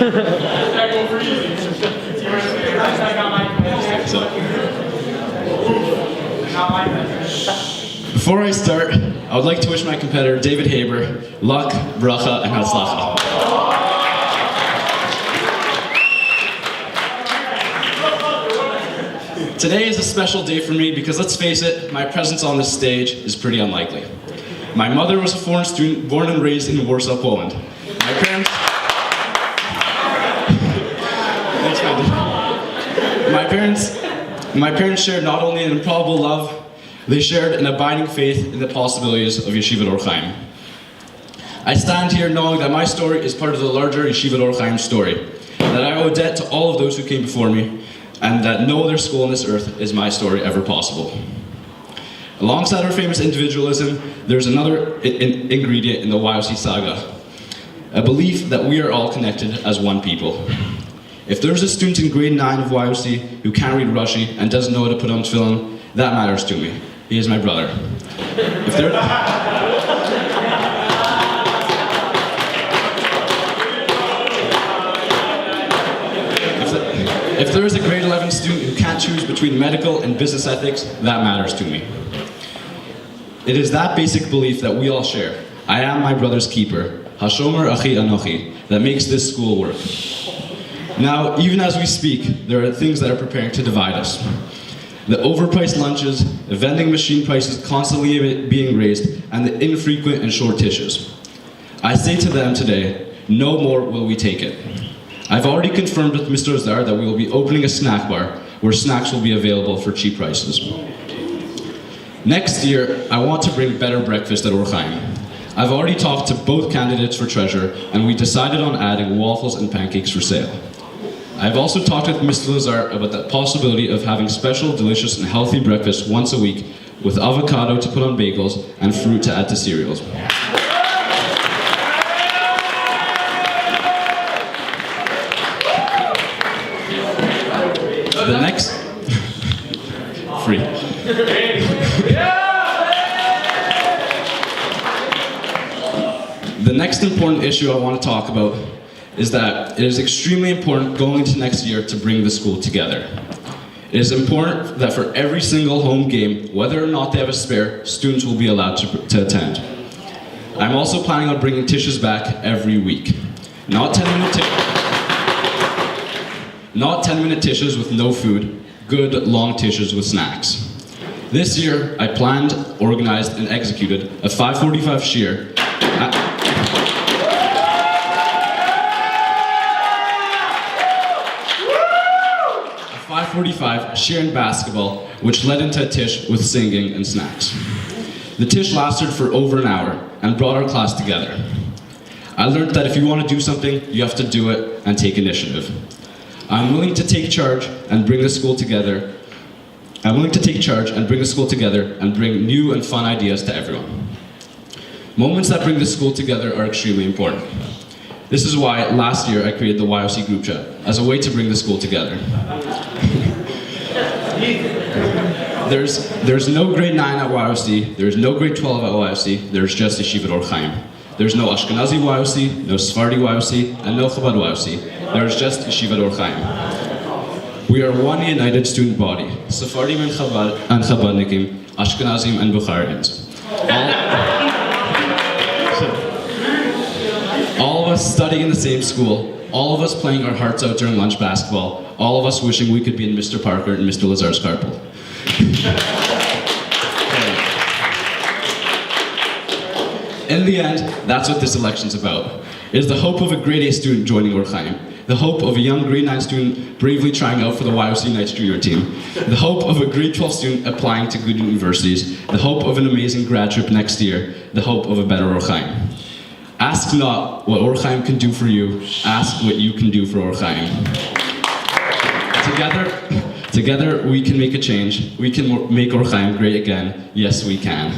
Before I start, I would like to wish my competitor, David Haber, luck, bracha, and hatzlacha. Today is a special day for me because, let's face it, my presence on this stage is pretty unlikely. My mother was a foreign student born and raised in Warsaw, Poland. My parents shared not only an improbable love, they shared an abiding faith in the possibilities of Yeshivat Or Chaim. I stand here knowing that my story is part of the larger Yeshivat Or Chaim story, that I owe a debt to all of those who came before me, and that no other school on this earth is my story ever possible. Alongside our famous individualism, there's another ingredient in the YOC saga, a belief that we are all connected as one people. If there's a student in grade 9 of YOC who can't read Rashi and doesn't know how to put on tefillin, that matters to me. He is my brother. If there is a grade 11 student who can't choose between medical and business ethics, that matters to me. It is that basic belief that we all share. I am my brother's keeper, Hashomer Achi Anochi, that makes this school work. Now, even as we speak, there are things that are preparing to divide us. The overpriced lunches, the vending machine prices constantly being raised, and the infrequent and short tissues. I say to them today, no more will we take it. I've already confirmed with Mr. Azar that we will be opening a snack bar where snacks will be available for cheap prices. Next year, I want to bring better breakfast at Or Chaim. I've already talked to both candidates for treasurer, and we decided on adding waffles and pancakes for sale. I've also talked with Mr. Lazar about the possibility of having special, delicious, and healthy breakfast once a week with avocado to put on bagels and fruit to add to cereals. The next... free. The next important issue I want to talk about is that it is extremely important going into next year to bring the school together. It is important that for every single home game, whether or not they have a spare, students will be allowed to attend. I'm also planning on bringing tissues back every week. Not 10-minute tissues with no food, good long tissues with snacks. This year, I planned, organized, and executed a 5:45 shear in basketball, which led into a tish with singing and snacks. The tish lasted for over an hour and brought our class together. I learned that if you want to do something, you have to do it and take initiative. I'm willing to take charge and bring the school together. And bring new and fun ideas to everyone. Moments that bring the school together are extremely important. This is why last year I created the YOC group chat as a way to bring the school together. There's no grade 9 at YOC, there's no grade 12 at YOC, there's just Yeshivat Or Chaim. There's no Ashkenazi YOC, no Sephardi YOC, and no Chabad YOC. There's just Yeshivat Or Chaim. We are one united student body, Sephardim and Chabadnikim, Ashkenazim and Bukharians. All of us studying in the same school, all of us playing our hearts out during lunch basketball, all of us wishing we could be in Mr. Parker and Mr. Lazar's carpool. In the end, that's what this election's about. It is the hope of a grade A student joining Or Chaim, the hope of a young grade 9 student bravely trying out for the YOC Knights junior team, the hope of a grade 12 student applying to good universities, the hope of an amazing grad trip next year, the hope of a better Or Chaim. Ask not what Or Chaim can do for you, ask what you can do for Or Chaim. Together we can make a change. We can make Or Chaim great again. Yes, we can.